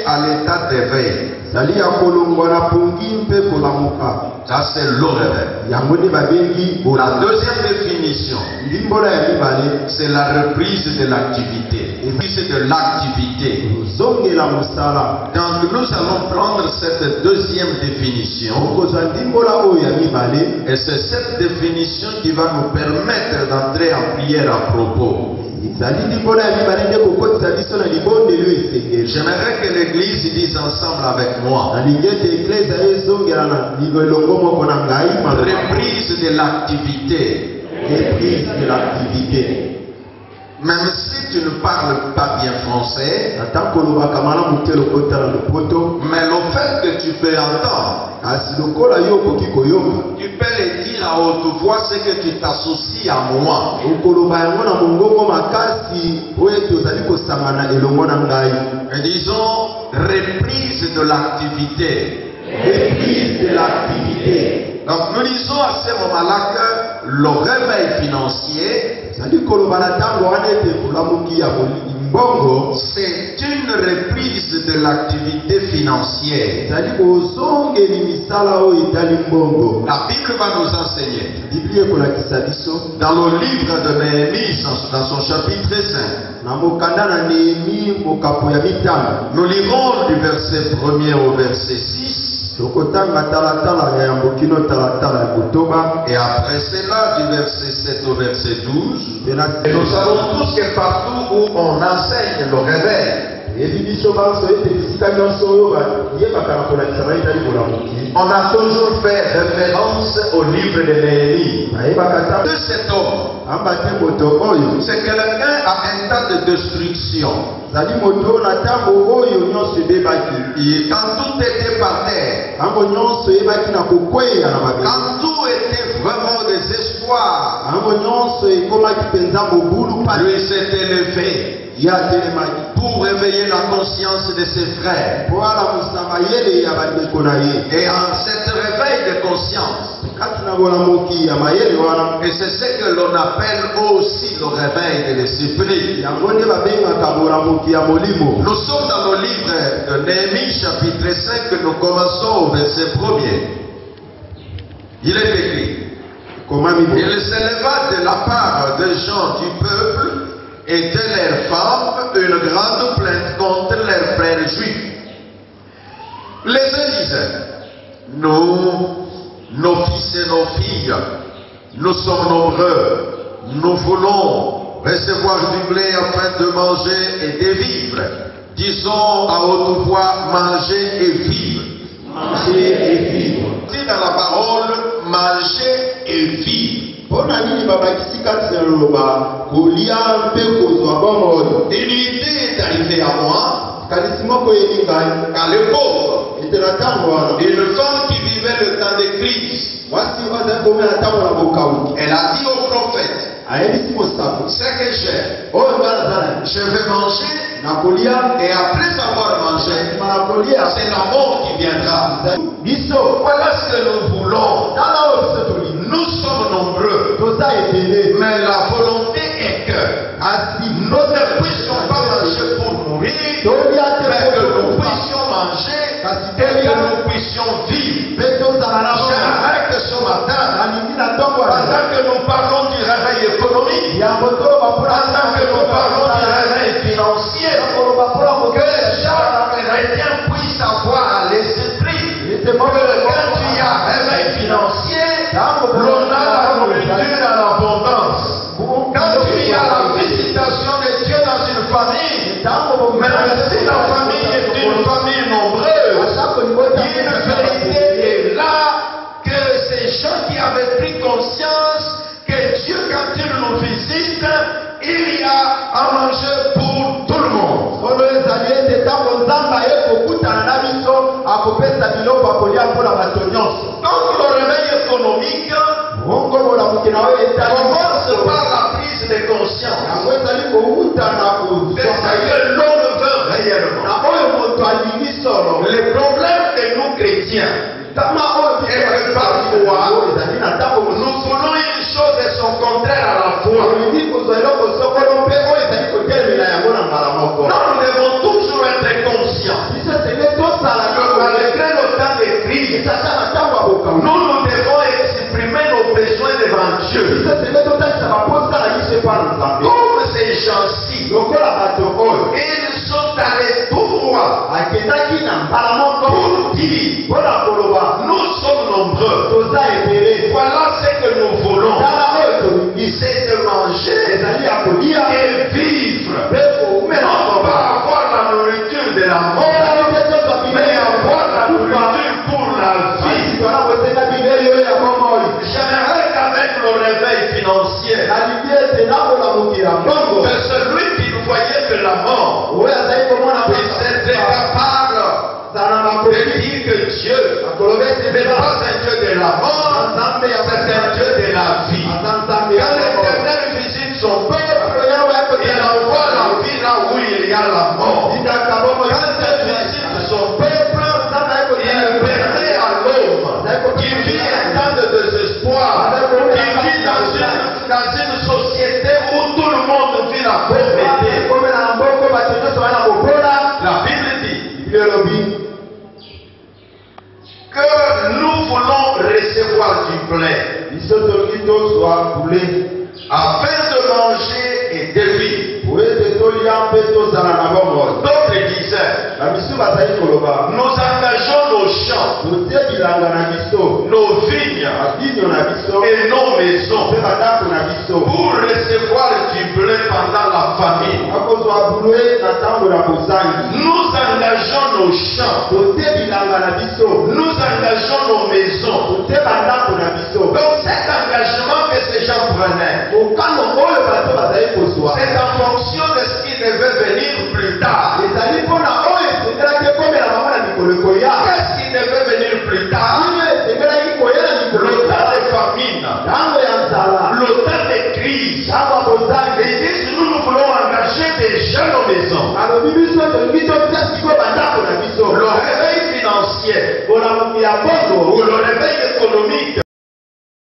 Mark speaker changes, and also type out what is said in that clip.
Speaker 1: à l'état d'éveil. Ça c'est le réveil. La deuxième définition, c'est la reprise de l'activité. Reprise de l'activité. Donc nous allons prendre cette deuxième définition. Et c'est cette définition qui va nous permettre d'entrer en prière à propos. J'aimerais que l'église dise ensemble avec moi. Reprise de l'activité. Même si tu ne parles pas bien français, mais le fait que tu peux entendre, tu peux le dire à haute voix, c'est que tu t'associes à moi. Et disons reprise de l'activité. Reprise de l'activité. Donc nous disons à ce moment-là que le réveil financier, c'est une reprise de l'activité financière. La Bible va nous enseigner dans le livre de Néhémie, dans son chapitre 5. Nous lirons du verset 1er au verset 6. Et après cela, du verset 7 au verset 12, et nous savons tous que partout où on enseigne le réveil, on a toujours fait référence au livre de Néhémie. De cet homme, c'est quelqu'un à un tas de destruction. Quand tout était par terre, quand tout était vraiment désespoir, lui s'est élevé pour réveiller la conscience de ses frères. Et en cette réveil de conscience, et c'est ce que l'on appelle aussi le réveil de l'esprit. Nous sommes dans le livre de Néhémie chapitre 5, nous commençons au verset 1er. Il est écrit: il s'éleva de la part des gens du peuple et de leurs femmes une grande plainte contre leurs frères juifs. Les uns disaient: nous, nos fils et nos filles, nous sommes nombreux, nous voulons recevoir du blé afin de manger et de vivre. Disons à haute voix: manger et vivre. Manger et vivre. Dit dans la parole: manger et vivre. Une idée est arrivée à moi qu'à l'époque, une femme qui vivait le temps de crise, elle a dit au prophète: ce que j'ai, je vais manger, et après avoir mangé, c'est la mort qui viendra. Voilà ce que nous voulons. Nous sommes nombreux, mais la volonté est que nous ne puissions pas manger pour mourir, mais que nous puissions manger et que nous puissions vivre. J'aimerais que ce matin, pendant que nous parlons du réveil économique, pendant que nous parlons du réveil financier, que chaque chrétien puisse avoir à l'esprit que quand il y a réveil financier, l'on a la nourriture à l'abondance. Quand il y a la visitation de Dieu dans une famille, même si la famille est une famille nombreuse, il y a une vérité est là, que ces gens qui avaient pris conscience que Dieu, quand il nous visite, il y a à manger pour tout le monde. Donc le réveil économique commence par la prise de conscience de ce que l'on veut réellement. Le problème de nous chrétiens est que parfois nous voulons une chose et son contraire à la fois. Non, nous devons toujours être conscients pour dire nous sommes nombreux. Voilà ce que nous voulons. C'est de manger et vivre. Non pas avoir la nourriture de la mort, mais avoir la nourriture pour la vie. J'aimerais qu'avec le réveil financier, que celui qui ne voyait que la mort puisse être capable de dire que Dieu n'est pas un Dieu de la mort, c'est un Dieu de la vie. Quand l'Éternel visite son peuple, il envoie la vie là où il y a la mort. Quand il visite son peuple, il permet à l'homme qui vit un temps de désespoir, qui vit dans une société où tout le monde vit la pauvreté. La Bible dit que nous voulons recevoir du blé afin de manger et de vivre. D'autres disaient, nous engageons nos champs, nos vignes et nos maisons pour recevoir du blé pendant la famine. Nous engageons nos champs, nous engageons nos maisons. Donc cet engagement que ces gens prenaient, c'est en fonction de ce qui devait venir plus tard.